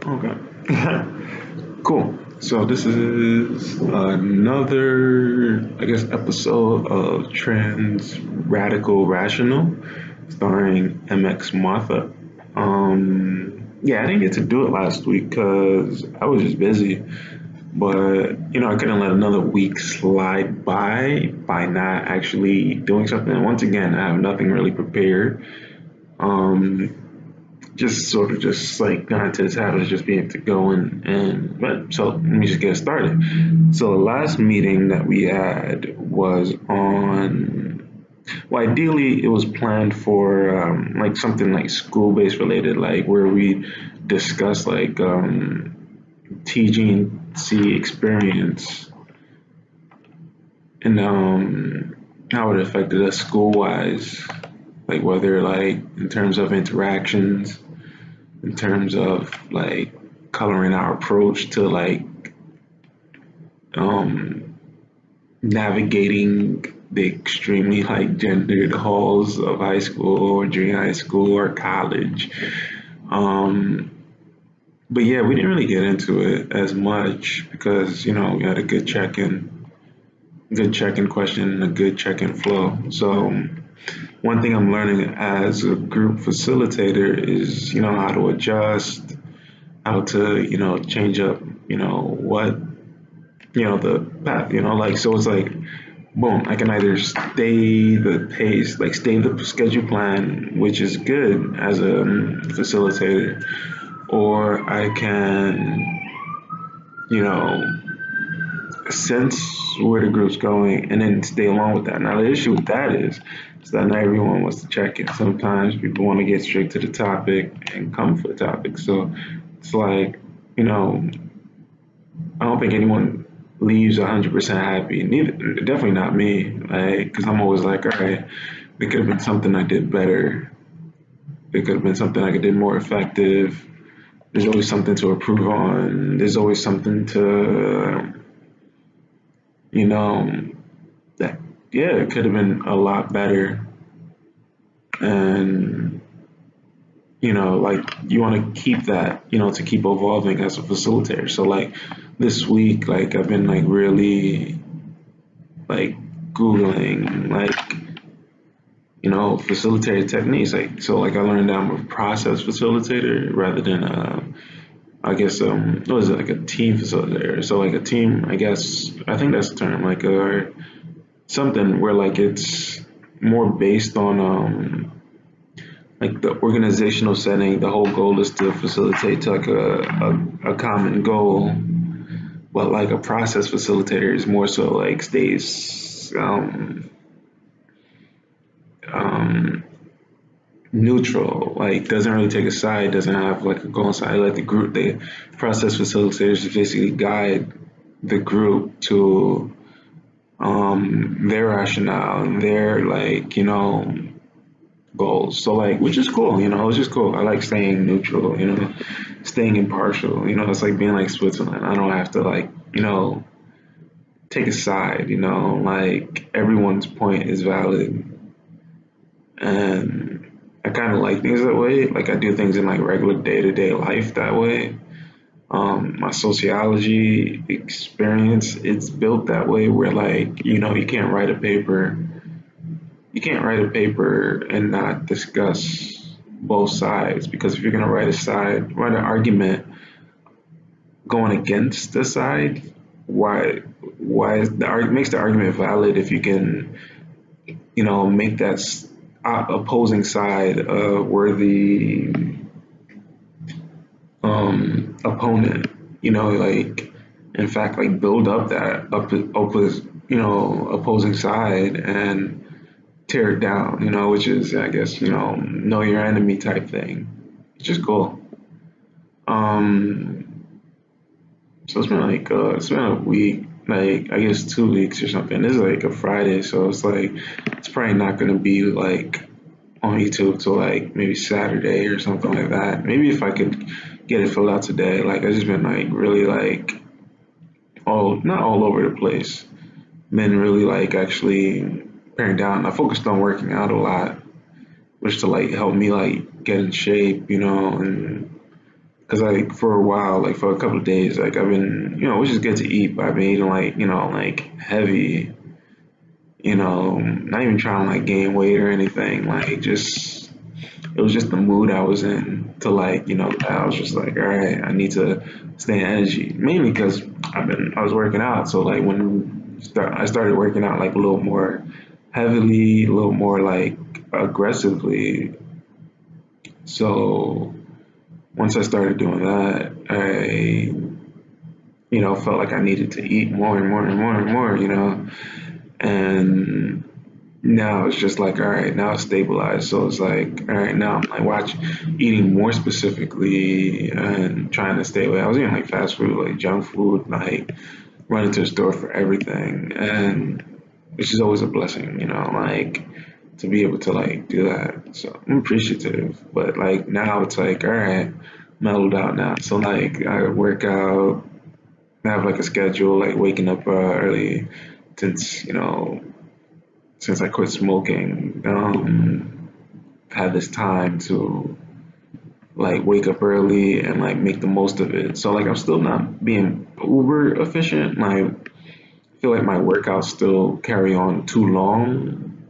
Okay. Cool. So this is another, I guess, episode of Trans Radical Rational, starring MX Martha. Yeah, I didn't get to do it last week because I was just busy. But I couldn't let another week slide by not actually doing something. Once again, I have nothing really prepared. Um, just sort of just like got into this habit of just being able to go and but so let me just get started. So the last meeting that we had was on, well, ideally it was planned for like something like school based related, like where we discuss like TG&C experience and how it affected us school wise, like whether like in terms of interactions, in terms of like coloring our approach to like um, navigating the extremely like gendered halls of high school or junior high school or college. Um, but yeah, we didn't really get into it as much because we had a good check-in question and a good check-in flow. So one thing I'm learning as a group facilitator is how to adjust, how to change up what the path, like, so it's like boom, I can either stay the pace, like stay the schedule plan, which is good as a facilitator, or I can you know sense where the group's going and then stay along with that. Now the issue with that is that not everyone wants to check it. Sometimes people want to get straight to the topic and come for the topic, so it's like you know I don't think anyone leaves 100% happy. Neither, definitely not me. Like, because I'm always like, all right, it could have been something I did better. It could have been something I did more effective. There's always something to improve on. There's always something to, you know, that yeah, it could have been a lot better. And like you want to keep that, to keep evolving as a facilitator. So like this week, like I've been like really like Googling like, facilitator techniques. Like, so like I learned that I'm a process facilitator rather than, I guess, what is it, like a team facilitator. So like a team, I guess, I think that's the term, like, something where like it's more based on, like the organizational setting. The whole goal is to facilitate to like a common goal, but like a process facilitator is more so like stays, um, neutral, like doesn't really take a side, doesn't have like a goal side. Like the group, the process facilitators just basically guide the group to their rationale and their like goals. So like, which is cool, it's just cool. I like staying neutral, staying impartial. It's like being like Switzerland. I don't have to like take a side. Like everyone's point is valid. And I kind of like things that way. Like I do things in like regular day to day life that way. My sociology experience, it's built that way where like, you can't write a paper and not discuss both sides, because if you're going to write an argument going against the side, why is makes the argument valid if you can, make that opposing side a worthy opponent, like in fact like build up that opposing side and tear it down, which is I guess, know your enemy type thing. It's just cool. Um so it's been a week, like I guess 2 weeks or something. This is like a Friday, so it's like it's probably not gonna be like on YouTube till like maybe Saturday or something like that. Maybe if I could get it filled out today. Like I just been like really like all not all over the place. Been really like actually paring down. I focused on working out a lot, which to like help me like get in shape, and Cause like for a while, like for a couple of days, like I've been, which is good to eat, but I've been eating like, like heavy, not even trying to like gain weight or anything. Like just, it was just the mood I was in to like, I was just like, all right, I need to stay in energy. Mainly because I was working out. So like I started working out like a little more heavily, a little more like aggressively. So once I started doing that, I, felt like I needed to eat more and more and more and more, and now it's just like, all right, now it's stabilized. So it's like, all right, now I'm like eating more specifically and trying to stay away. I was eating like fast food, like junk food, like running to the store for everything. And it's just always a blessing, like to be able to like do that. So I'm appreciative. But like now it's like, all right, mellowed out now. So like I work out, I have like a schedule, like waking up early since, since I quit smoking, had this time to like wake up early and like make the most of it. So like I'm still not being uber efficient. Like I feel like my workouts still carry on too long,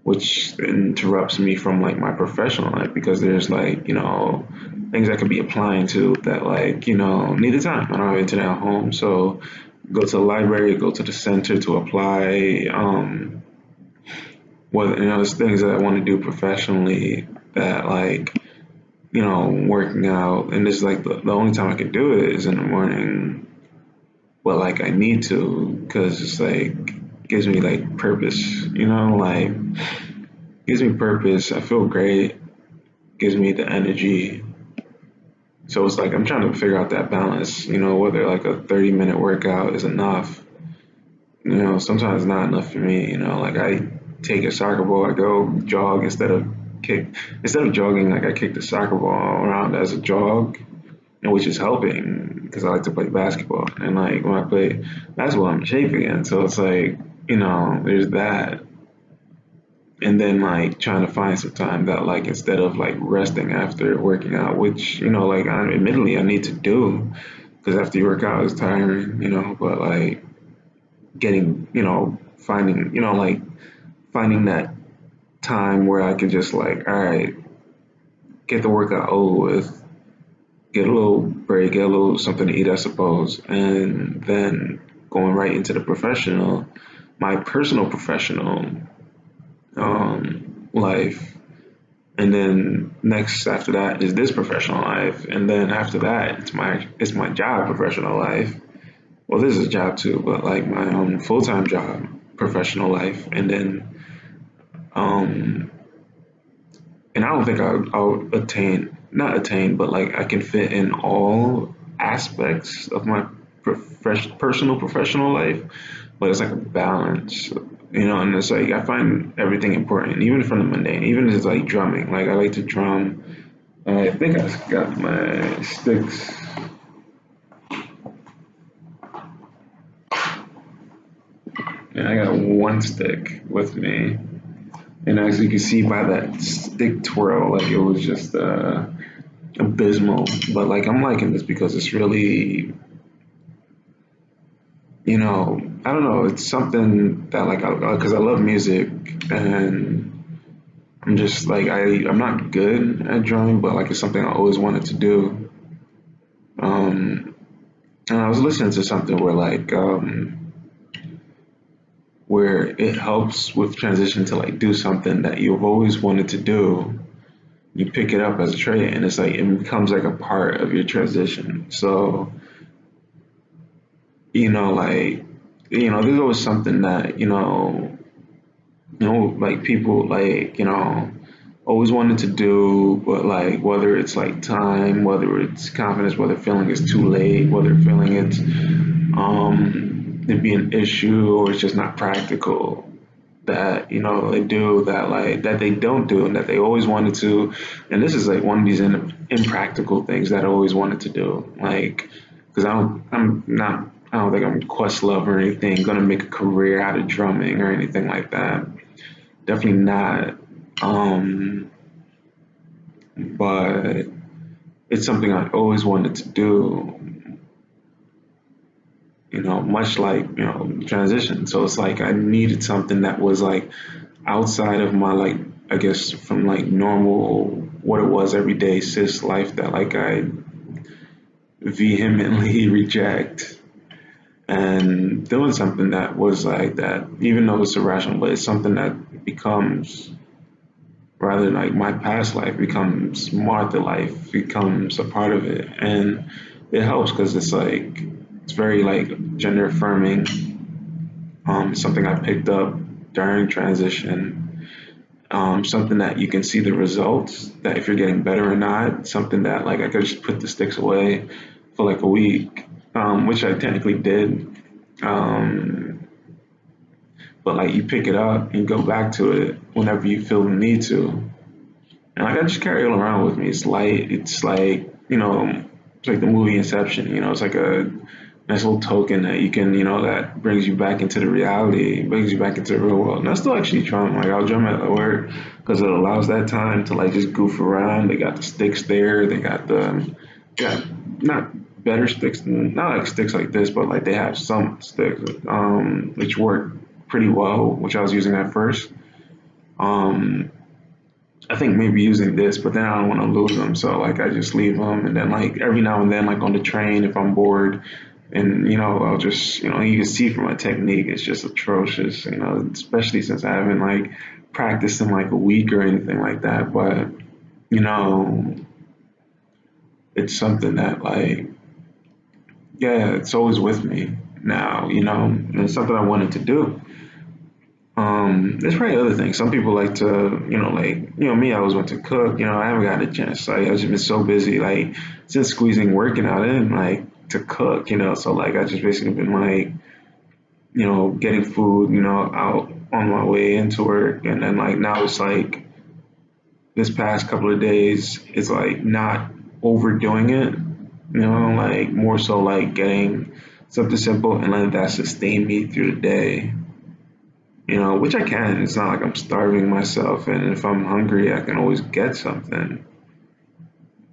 which interrupts me from like my professional life because there's like, things I could be applying to that like, need the time. I don't have internet at home. So go to the library, go to the center to apply. Well, there's things that I want to do professionally that like, working out, and this is like the only time I can do it is in the morning. But like I need to, because it's like gives me like purpose, like gives me purpose. I feel great, gives me the energy. So it's like I'm trying to figure out that balance, whether like a 30-minute workout is enough. Sometimes not enough for me, like I take a soccer ball, I go jog instead of jogging, like I kick the soccer ball around as a jog, and which is helping because I like to play basketball. And like when I play basketball, I'm in shape again. So it's like, there's that. And then like trying to find some time that like instead of like resting after working out, which, like admittedly I need to do because after you work out it's tiring, but like getting, finding, like finding that time where I could just like, all right, get the workout over with, get a little break, get a little something to eat, I suppose, and then going right into the professional, my personal professional life, and then next after that is this professional life, and then after that it's my job professional life. Well, this is a job too, but like my full time job professional life, and then um and I don't think I'll not attain, but like I can fit in all aspects of my personal professional life, but it's like a balance, and it's like I find everything important, even from the mundane, even if it's like drumming. Like I like to drum. I think I got my sticks. And I got one stick with me. And as you can see by that stick twirl, like it was just abysmal. But like I'm liking this because it's really, I don't know, it's something that like because I love music, and I'm just like I'm not good at drumming, but like it's something I always wanted to do. Um, and I was listening to something where it helps with transition to like do something that you've always wanted to do. You pick it up as a trait, and it's like it becomes like a part of your transition. So like there's always something that like people like always wanted to do, but like whether it's like time, whether it's confidence, whether feeling it's too late, whether feeling it's it'd be an issue or it's just not practical, that they do that, like that they don't do and that they always wanted to. And this is like one of these impractical things that I always wanted to do, like because I don't think I'm Questlove or anything, gonna make a career out of drumming or anything like that. Definitely not. But it's something I always wanted to do, much like, transition. So it's like I needed something that was like outside of my, like, I guess from like normal, what it was everyday cis life that like I vehemently reject, and doing something that was like that, even though it's irrational, but it's something that becomes, rather like my past life becomes Martha life, becomes a part of it. And it helps because it's like, it's very like gender affirming, something I picked up during transition, something that you can see the results, that if you're getting better or not, something that like I could just put the sticks away for like a week, which I technically did. Um, but like you pick it up and go back to it whenever you feel the need to. And like I just carry it around with me. It's light. It's like, it's like the movie Inception. It's like a nice little token that you can, that brings you back into the reality, brings you back into the real world. And I still actually drum. Like I'll drum at work because it allows that time to like just goof around. They got the sticks there. They got yeah, not better sticks, not like sticks like this, but like they have some sticks, which work pretty well, which I was using at first. Um, I think maybe using this, but then I don't want to lose them, so like I just leave them, and then like every now and then, like on the train, if I'm bored, and I'll just, you can see from my technique, it's just atrocious, especially since I haven't like practiced in like a week or anything like that. But you know, it's something that like, yeah, it's always with me now, and it's something I wanted to do. There's probably other things. Some people like to, like, me, I always want to cook. I haven't gotten a chance. Like, I've just been so busy, like, since squeezing working out, I didn't like to cook, So, like, I just basically been like, getting food, out on my way into work. And then, like, now it's like this past couple of days, it's like not overdoing it, like more so like getting something simple and letting that sustain me through the day, which I can. It's not like I'm starving myself, and if I'm hungry, I can always get something.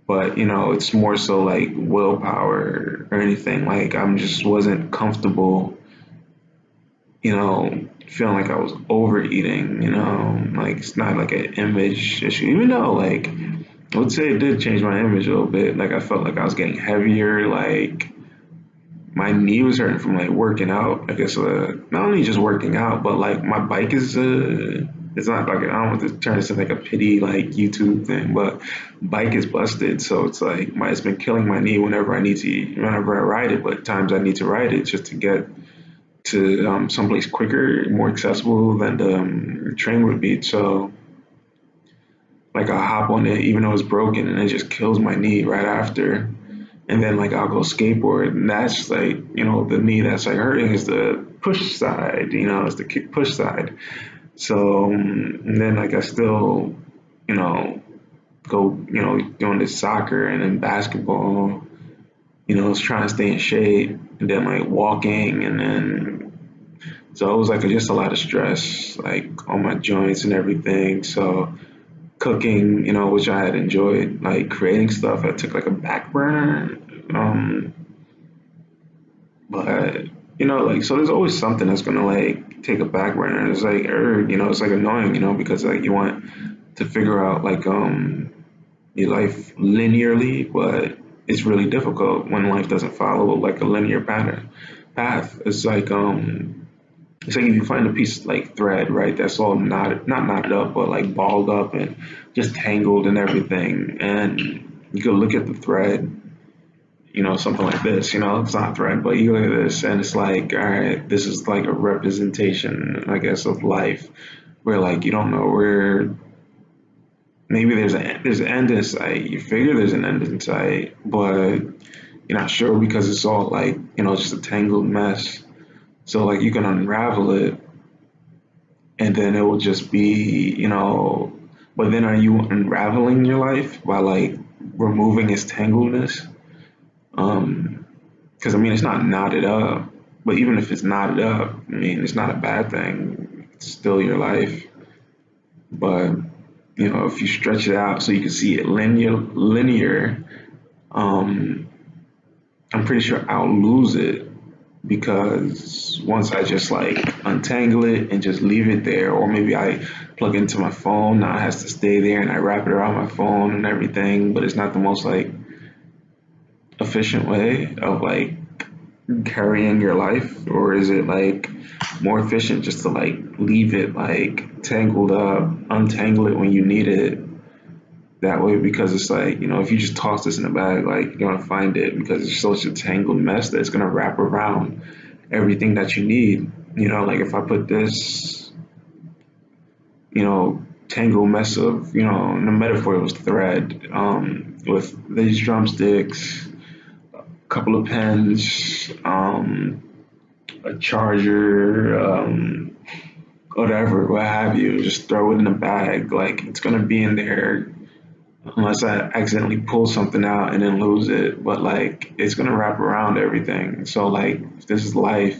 But, it's more so like willpower or anything. Like, I'm just wasn't comfortable, feeling like I was overeating, like it's not like an image issue, even though, like, I would say it did change my image a little bit. Like, I felt like I was getting heavier, like, my knee was hurting from like working out. I guess not only just working out, but like my bike is it's not like, I don't want to turn this into like a pity like YouTube thing, but bike is busted. So it's like it's been killing my knee whenever I ride it. But times I need to ride it just to get to someplace quicker, more accessible than the train would be. So like I hop on it even though it's broken, and it just kills my knee right after. And then like I'll go skateboard, and that's like, the knee that's like hurting is the push side, it's the kick push side. So and then like I still, go, doing this soccer and then basketball, it's trying to stay in shape, and then like walking, and then so it was like just a lot of stress like on my joints and everything. So cooking, which I had enjoyed, like creating stuff, I took like a back burner. Um, but like, so there's always something that's gonna like take a back burner. It's like, it's like annoying, because like you want to figure out like your life linearly, but it's really difficult when life doesn't follow like a linear path. It's like if you find a piece like thread, right, that's all knotted, not knotted up, but like balled up and just tangled and everything. And you go look at the thread, something like this, it's not thread, but you look at this and it's like, all right, this is like a representation, I guess, of life, where like you don't know where, maybe there's an end in sight. You figure there's an end in sight, but you're not sure because it's all like, just a tangled mess. So like you can unravel it, and then it will just be, but then are you unraveling your life by like removing its tangledness? Because I mean, it's not knotted up, but even if it's knotted up, I mean, it's not a bad thing. It's still your life. But if you stretch it out so you can see it linear, um, I'm pretty sure I'll lose it because once I just like untangle it and just leave it there, or maybe I plug it into my phone, now it has to stay there and I wrap it around my phone and everything, but it's not the most like efficient way of like carrying your life, or is it like more efficient just to like leave it like tangled up, untangle it when you need it that way? Because it's like, if you just toss this in a bag, like you're gonna find it because it's such a tangled mess that it's gonna wrap around everything that you need. Like if I put this, tangled mess of, in the metaphor it was thread, with these drumsticks, a couple of pens, a charger, whatever, what have you, just throw it in a bag. Like it's gonna be in there unless I accidentally pull something out and then lose it. But like it's gonna wrap around everything. So like if this is life,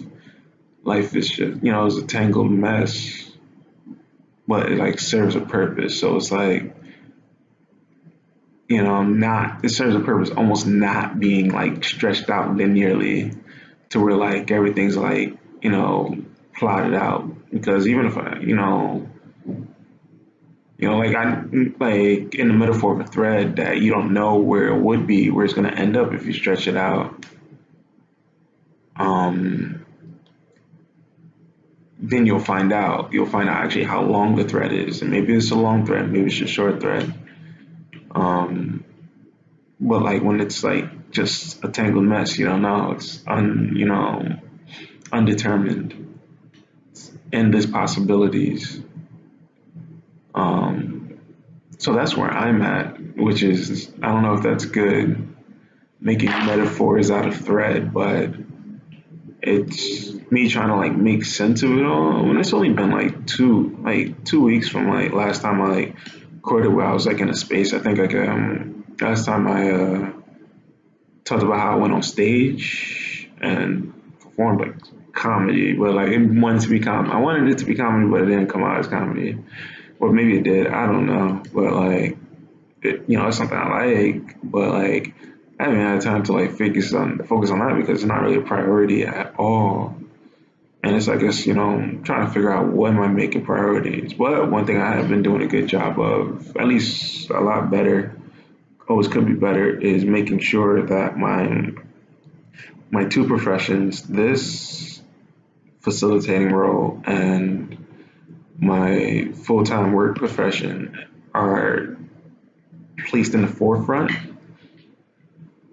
life is just it's a tangled mess, but it like serves a purpose. So it's like not it serves a purpose almost not being like stretched out linearly to where like everything's like plotted out. Because even if I like I like in the metaphor of a thread that you don't know where it would be, where it's gonna end up if you stretch it out. Um, then you'll find out. You'll find out actually how long the thread is, and maybe it's a long thread, maybe it's a short thread. Um, but like when it's like just a tangled mess, you don't know. It's undetermined, endless possibilities. Um, so that's where I'm at, which is I don't know if that's good, making metaphors out of thread, but it's me trying to like make sense of it all. When it's only been like 2 weeks from like last time I like recorded where I was like in a space. I think like last time I talked about how I went on stage and performed like comedy, but like it wanted to be comedy. I wanted it to be comedy, but it didn't come out as comedy. Or maybe it did. I don't know. But like it's something I like, but like I haven't had time to like focus on that because it's not really a priority at all. And it's like it's trying to figure out what am I making priorities. But one thing I have been doing a good job of, at least a lot better, always could be better, is making sure that my two professions, this facilitating role and my full-time work profession, are placed in the forefront.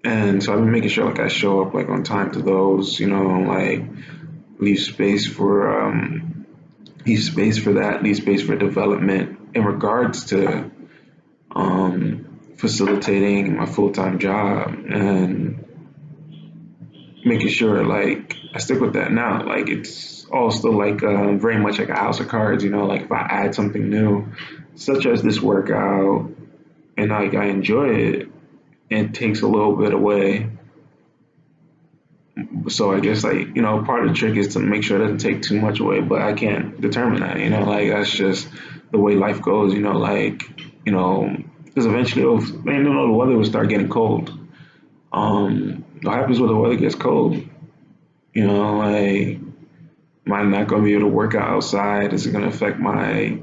And so I've been making sure like I show up like on time to those, like leave space for that, leave space for development in regards to facilitating my full-time job, and making sure like I stick with that now. Like it's all still like very much like a house of cards, like if I add something new, such as this workout, and like I enjoy it, it takes a little bit away. So I guess like, part of the trick is to make sure it doesn't take too much away, but I can't determine that, like that's just the way life goes, like, because eventually the weather will start getting cold. What happens when the weather gets cold? Like, am I not going to be able to work out outside? Is it going to affect my,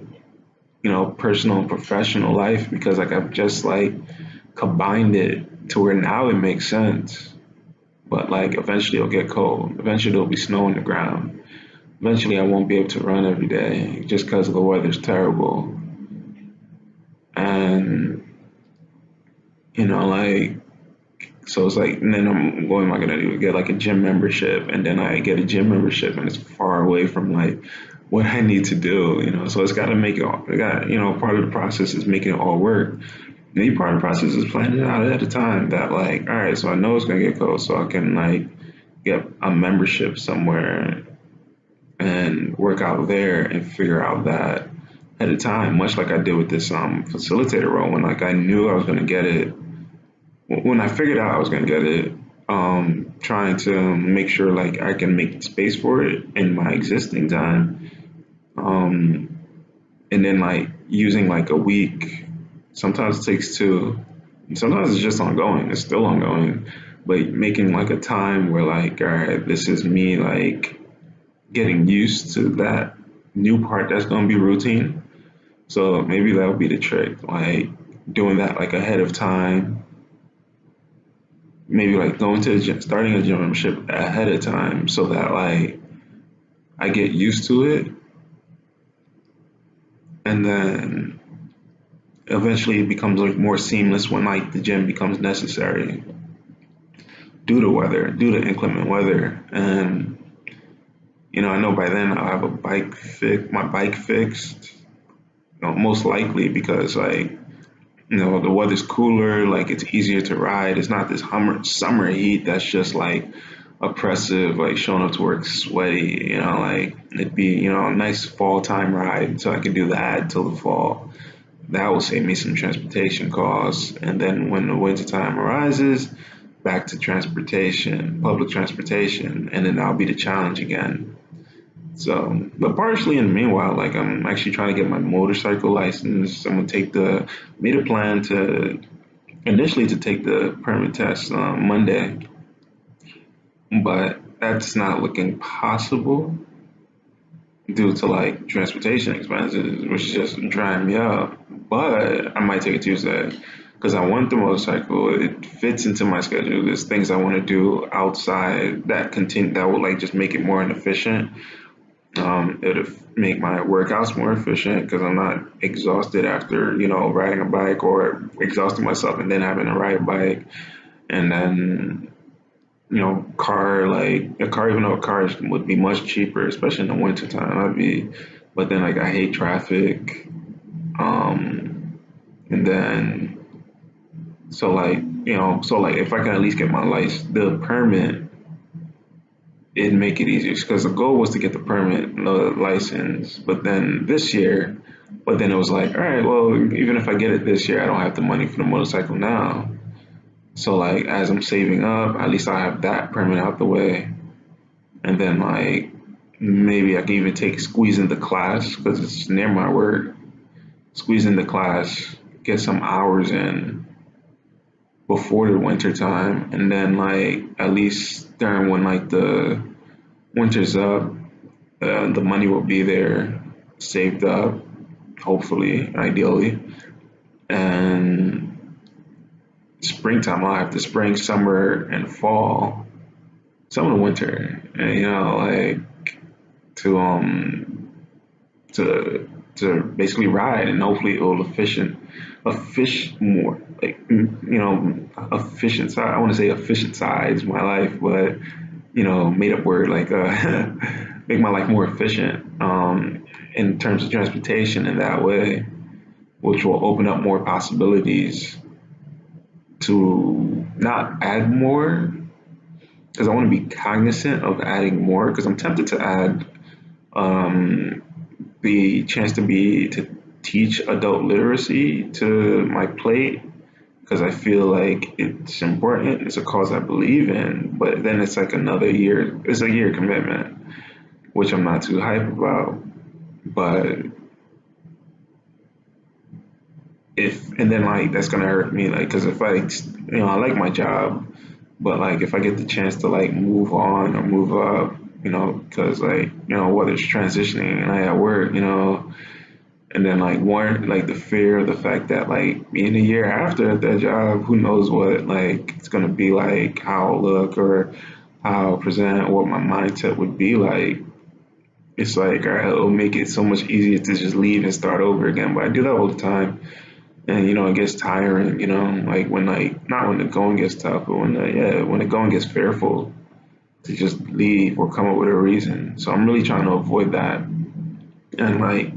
personal and professional life? Because like I've just like combined it to where now it makes sense. But like eventually it'll get cold. Eventually there'll be snow on the ground. Eventually I won't be able to run every day just because the weather's terrible. And like, so it's like, and then what am I gonna do? Get like a gym membership, and then I get a gym membership, and it's far away from like what I need to do. So it's got to make it all. I got part of the process is making it all work. The part of the process is planning it out at a time. That like, all right, so I know it's gonna get cold, so I can like get a membership somewhere and work out there and figure out that at a time. Much like I did with this facilitator role, when like I knew I was gonna get it. When I figured out I was gonna get it, trying to make sure like I can make space for it in my existing time, and then like using like a week. Sometimes it takes two, sometimes it's just ongoing. It's still ongoing, but making like a time where like, all right, this is me like getting used to that new part that's gonna be routine. So maybe that would be the trick, like doing that like ahead of time. Maybe like going to the gym, starting a gym membership ahead of time, so that like I get used to it, and then eventually it becomes like more seamless when like the gym becomes necessary due to inclement weather. And I know by then I'll have my bike fixed, most likely because like the weather's cooler, like it's easier to ride. It's not this summer heat that's just like oppressive, like showing up to work sweaty. Like it'd be a nice fall time ride, so I could do that till the fall. That will save me some transportation costs. And then when the winter time arises, back to public transportation, and then that'll be the challenge again. So, but partially in the meanwhile, like I'm actually trying to get my motorcycle license. I'm gonna made a plan to initially to take the permit test on Monday, but that's not looking possible due to like transportation expenses, which just drive me up. But I might take it Tuesday because I want the motorcycle. It fits into my schedule. There's things I want to do outside that will like just make it more efficient. It'll make my workouts more efficient because I'm not exhausted after riding a bike, or exhausting myself and then having to ride a bike. And then even though a car would be much cheaper, especially in the winter time, but then like I hate traffic. And then so like if I can at least get the permit, it'd make it easier because the goal was to get the permit, the license. But then it was like, all right, well, even if I get it this year, I don't have the money for the motorcycle now. So like as I'm saving up, at least I have that permit out the way, and then like maybe I can even squeeze in the class because it's near my work. Squeeze in the class, get some hours in before the winter time, and then like at least during when like the winter's up, the money will be there, saved up, hopefully, ideally, and springtime I'll have the spring, summer, and fall, some of the winter, and like to to basically ride, and hopefully it will more like efficient side. I want to say efficient sides my life, but made up word, like make my life more efficient in terms of transportation in that way, which will open up more possibilities to not add more, because I want to be cognizant of adding more, because I'm tempted to add the chance to teach adult literacy to my plate, because I feel like it's important. It's a cause I believe in, but then it's like it's a year commitment, which I'm not too hype about. But and then like that's gonna hurt me, like, because if I like my job, but like if I get the chance to like move on or move up, because like whether it's transitioning and I at work, and then like the fear of the fact that like being a year after at that job, who knows what like it's gonna be like, how I'll look, or how I'll present, what my mindset would be like. It's like, all right, it'll make it so much easier to just leave and start over again. But I do that all the time. And it gets tiring, like when like not when the going gets tough, but when the going gets fearful, to just leave or come up with a reason. So I'm really trying to avoid that, and like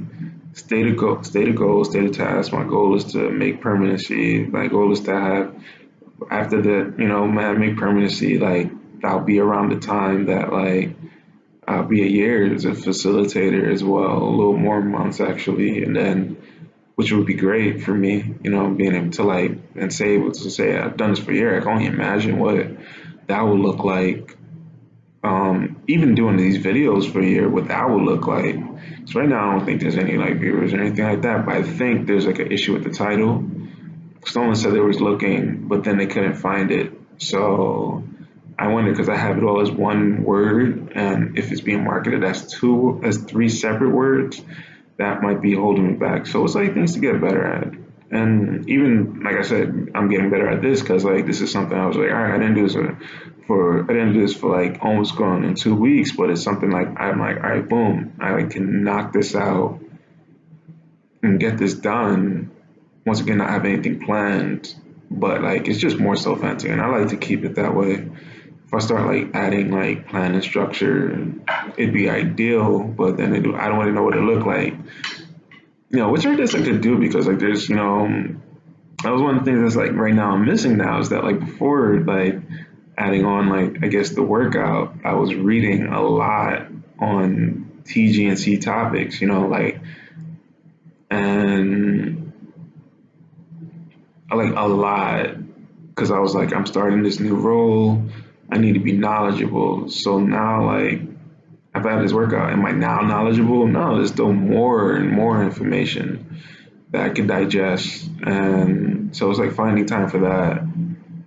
stay the goal, stay the task. My goal is to make permanency. My goal is to have, after that, make permanency, like that'll be around the time that like I'll be a year as a facilitator as well, a little more months actually, and then, which would be great for me, being able to like able to say I've done this for a year. I can only imagine what that would look like. Even doing these videos for a year, what that would look like. So right now I don't think there's any like viewers or anything like that, but I think there's like an issue with the title. someone said they was looking, but then they couldn't find it. So I wonder because I have it all as one word, and if it's being marketed as three separate words, that might be holding me back. So it's like things to get better at. And even like I said, I'm getting better at this because like this is something I was like, all right, I didn't do this for like almost going in 2 weeks, but it's something like I'm like, all right, boom, I like can knock this out and get this done. Once again, not have anything planned, but like it's just more so fancy, and I like to keep it that way. If I start like adding like plan and structure, it'd be ideal, but then I don't really know what it look like. Which I guess I could do because like there's, that was one of the things that's like right now I'm missing now is that like before like adding on like I guess the workout, I was reading a lot on TG&C topics, like and I like a lot because I was like I'm starting this new role. I need to be knowledgeable. So now like I've had this workout. Am I now knowledgeable? No, there's still more and more information that I can digest. And so it's like finding time for that.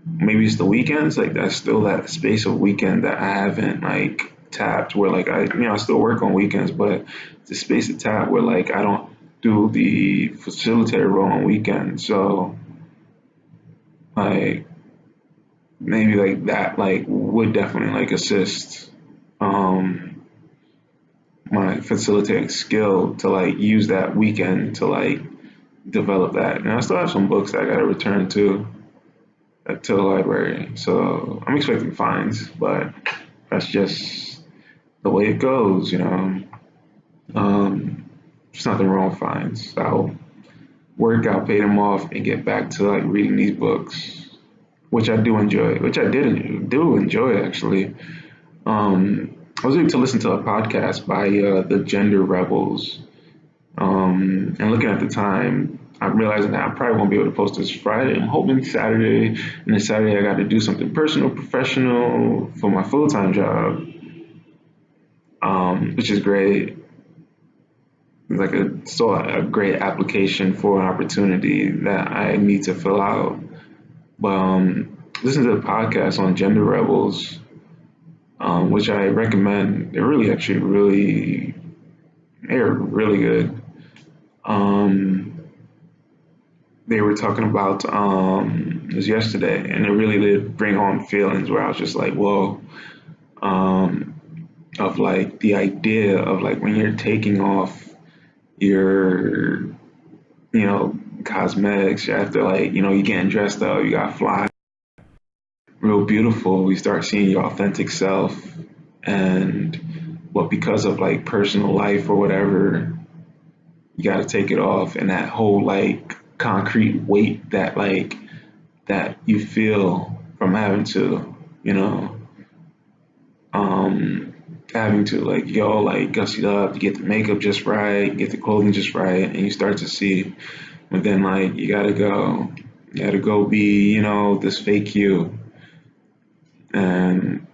Maybe it's the weekends, like that's still that space of weekend that I haven't like tapped where like I still work on weekends, but it's a space to tap where like I don't do the facilitator role on weekends. So like maybe like that like would definitely like assist my facilitating skill to like use that weekend to like develop that. And I still have some books that I got to return to the library. So I'm expecting fines, but that's just the way it goes. There's nothing wrong with fines. I'll work out, pay them off, and get back to like reading these books, which I do enjoy, which I do enjoy actually. I was able to listen to a podcast by the Gender Rebels, and looking at the time, I'm realizing that I probably won't be able to post this Friday. I'm hoping Saturday, and then Saturday I got to do something personal, professional for my full-time job, which is great. Like a great application for an opportunity that I need to fill out. But listen to the podcast on Gender Rebels, which I recommend. They're really good. They were talking about it was yesterday, and it really did bring home feelings where I was just like, whoa, of like the idea of like when you're taking off your, cosmetics, after like, you getting dressed up, you got fly, real beautiful, you start seeing your authentic self, and but because of like personal life or whatever, you got to take it off, and that whole like concrete weight that you feel from having to, having to like like gussy up to get the makeup just right, get the clothing just right, and you start to see, but then like you gotta go be, this fake you, and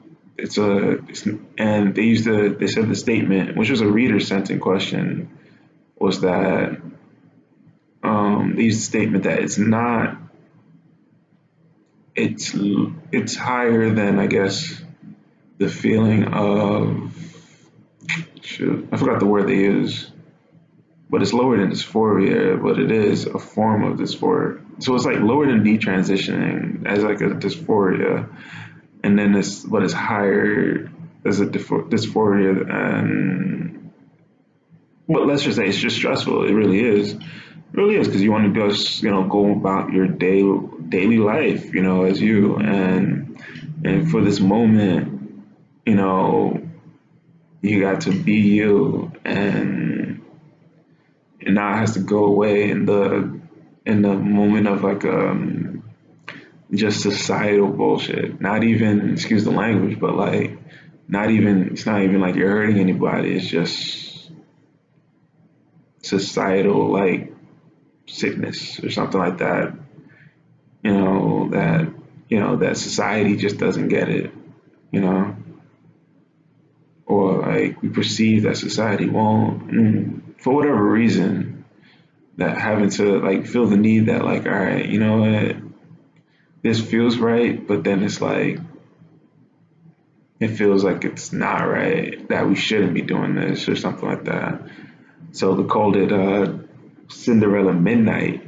and they said the statement, which was a reader sent in question, was that they used the statement that it's higher than I guess the feeling of shoot, I forgot the word they use, but it's lower than dysphoria, but it is a form of dysphoria. So it's like lower than detransitioning as like a dysphoria, and then but it's higher as a dysphoria, and but let's just say it's just stressful. It really is. It really is because you want to just go about your daily life, as you, and for this moment, you got to be you, and now it has to go away in the moment of like just societal bullshit. Not even, excuse the language, but like it's not even like you're hurting anybody. It's just societal like sickness or something like that. That society just doesn't get it. You know, or like we perceive that society won't, for whatever reason. that having to like feel the need that like, all right, you know what, this feels right, but then it's like it feels like it's not right, that we shouldn't be doing this or something like that. So they called it Cinderella Midnight.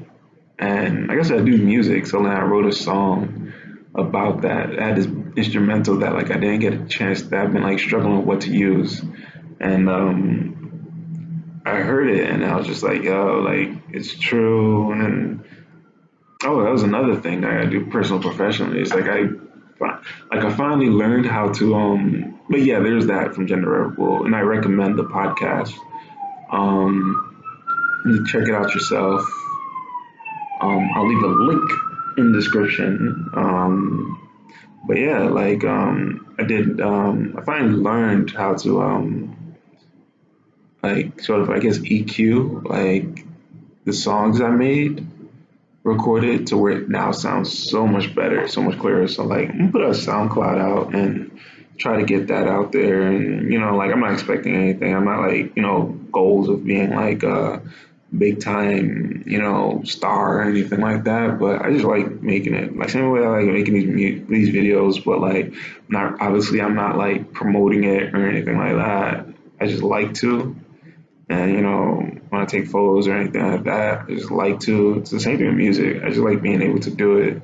And like I said, I do music, so then I wrote a song about that. I had this instrumental that like I didn't get a chance, that I've been like struggling with what to use. And I heard it and I was just like, yo, like it's true. And oh, that was another thing that I do personal professionally. It's like I finally learned how to but yeah, there's that from Gender Rebel, and I recommend the podcast. Um you check it out yourself. I'll leave a link in the description. But yeah, like I finally learned how to like sort of I guess EQ like the songs I made, recorded to where it now sounds so much better, so much clearer. So like I'm gonna put a SoundCloud out and try to get that out there. And like I'm not expecting anything. I'm not like goals of being like a big time star or anything like that. But I just like making it. Like same way I like making these videos, but like not obviously I'm not like promoting it or anything like that. I just like to. And when I take photos or anything like that, I just like to. It's the same thing with music. I just like being able to do it.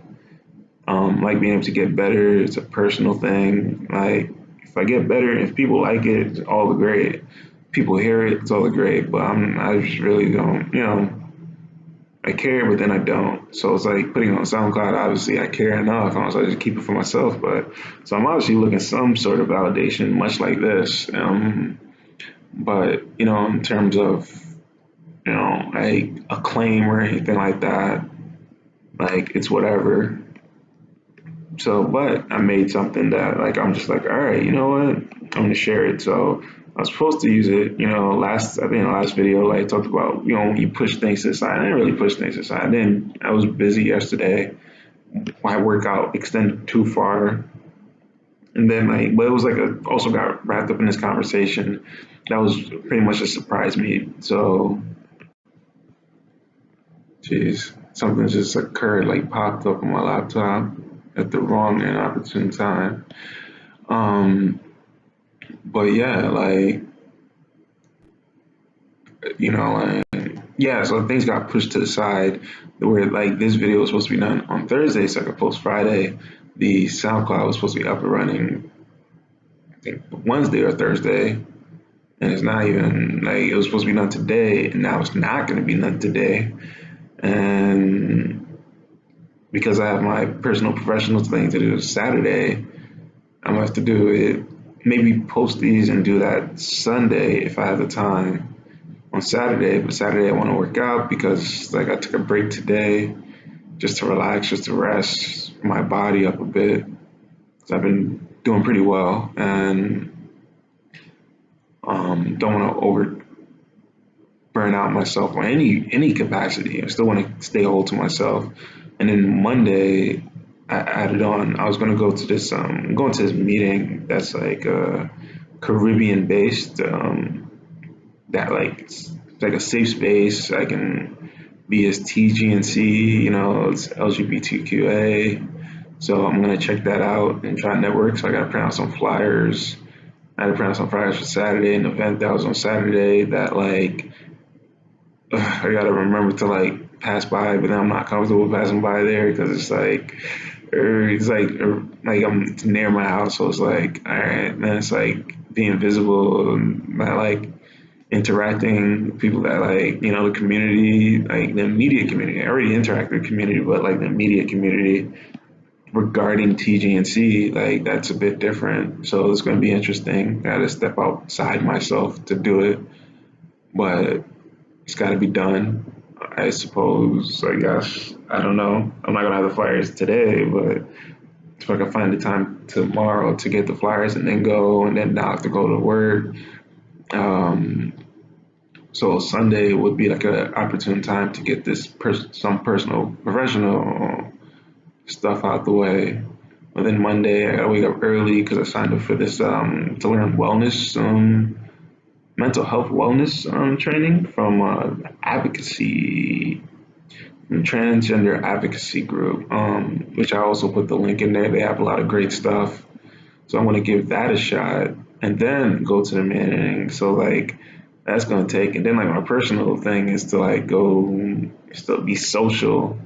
Like being able to get better. It's a personal thing. Like if I get better, if people like it, it's all the great. People hear it, it's all the great. But I just really don't. I care, but then I don't. So it's like putting it on SoundCloud. Obviously, I care enough. I just keep it for myself. But so I'm obviously looking some sort of validation, much like this. But in terms of like acclaim or anything like that. Like it's whatever. So, but I made something that like I'm just like, all right, you know what? I'm gonna share it. So I was supposed to use it, I think in the last video, like talked about, when you push things to the side. I didn't really push things to the side. I was busy yesterday. My workout extended too far. And then like, but it was like also got wrapped up in this conversation. That was pretty much a surprise me. So jeez, something just occurred, like popped up on my laptop at the wrong and opportune time. Um, but yeah, like, yeah, so things got pushed to the side where like this video was supposed to be done on Thursday, so I could post Friday. The SoundCloud was supposed to be up and running, I think Wednesday or Thursday, and it's not even like it was supposed to be done today, and now it's not going to be done today. And because I have my personal professional thing to do Saturday, I'm gonna have to do it. Maybe post these and do that Sunday if I have the time on Saturday. But Saturday I want to work out because like I took a break today just to relax, just to rest my body up a bit. So I've been doing pretty well and don't want to over burn out myself on any capacity. I still want to stay whole to myself. And then Monday, I added on. I was gonna go to this going to this meeting that's like Caribbean based. That like it's like a safe space. I can be as TGNC. It's LGBTQA. So I'm gonna check that out and try to network. So I gotta print out some flyers. I had to print out some flyers for Saturday, an event that was on Saturday that like I gotta remember to like pass by, but then I'm not comfortable passing by there because like I'm near my house, so it's like all right, man, it's like being visible and not like interacting with people that like the community, like the immediate community. I already interact with the community, but like the immediate community regarding TGNC, like that's a bit different. So it's going to be interesting. I got to step outside myself to do it, but it's got to be done. I suppose, I guess, I don't know. I'm not going to have the flyers today, but if I can find the time tomorrow to get the flyers and then go, and then not have to go to work. So Sunday would be like an opportune time to get this some personal, professional stuff out the way. But then Monday, I gotta wake up early because I signed up for this to learn wellness mental health wellness training from advocacy, transgender advocacy group, which I also put the link in there. They have a lot of great stuff. So I'm gonna give that a shot and then go to the meeting. So like that's gonna take, and then like my personal thing is to like go still be social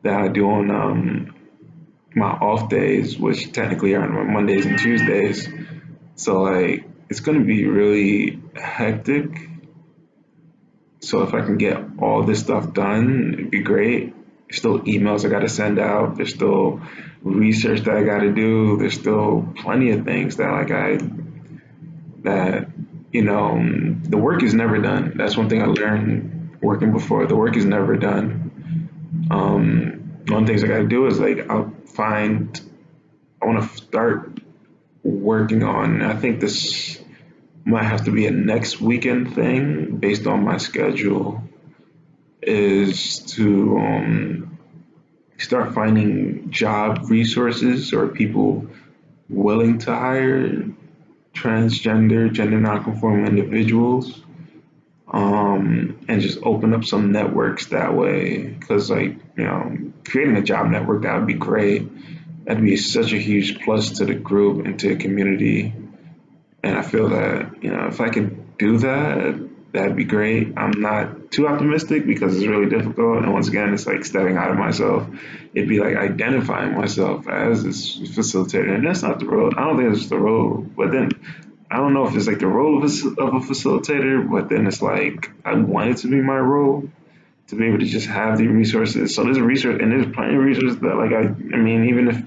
that I do on my off days, which technically are on my Mondays and Tuesdays. So like it's gonna be really hectic. So if I can get all this stuff done, it'd be great. There's still emails I gotta send out. There's still research that I gotta do. There's still plenty of things that like that the work is never done. That's one thing I learned working before. The work is never done. One of the things I gotta do is like I want to start working on. I think this might have to be a next weekend thing based on my schedule. Is to start finding job resources or people willing to hire transgender, gender nonconforming individuals, and just open up some networks that way. Because, like, creating a job network, that would be great. That'd be such a huge plus to the group and to the community. And I feel that, if I could do that, that'd be great. I'm not too optimistic because it's really difficult. And once again, it's like stepping out of myself. It'd be like identifying myself as this facilitator. And that's not the role. I don't think it's the role. But then I don't know if it's like the role of a facilitator, but then it's like I want it to be my role to be able to just have the resources. So there's a resource, and there's plenty of resources that like I mean, even if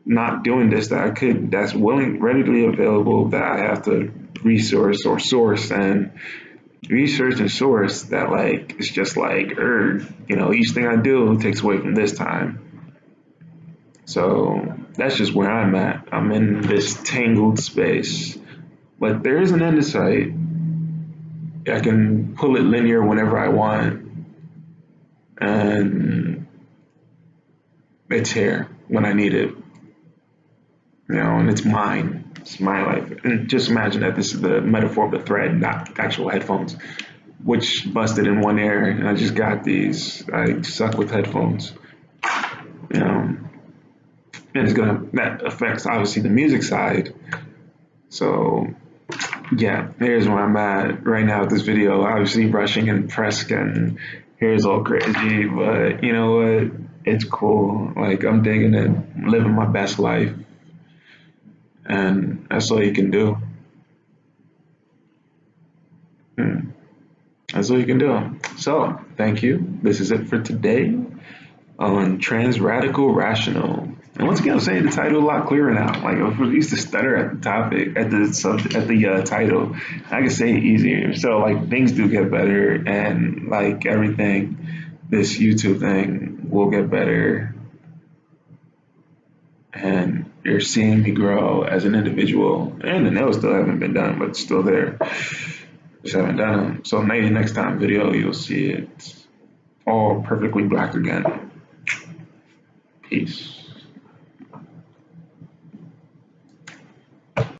not doing this, that's readily available that I have to resource or source and research and source that like it's just like each thing I do takes away from this time. So that's just where I'm at. I'm in this tangled space, but there is an end in sight. I can pull it linear whenever I want, and it's here when I need it. And it's mine. It's my life. And just imagine that this is the metaphor of the thread, not actual headphones, which busted in one ear, and I just got these. I suck with headphones. And that affects obviously the music side. So yeah, here's where I'm at right now with this video. Obviously rushing and pressing and here's all crazy, but you know what? It's cool. Like I'm digging it, living my best life. And that's all you can do. That's all you can do. So, thank you. This is it for today on Trans Radical Rational. And once again, I'm saying the title a lot clearer now. Like if I used to stutter at the topic, at the title, I can say it easier. So like things do get better, and like everything, this YouTube thing will get better. And you're seeing me grow as an individual, and the nails still haven't been done, but it's still there. Just haven't done them. So maybe next time video, you'll see it all perfectly black again. Peace.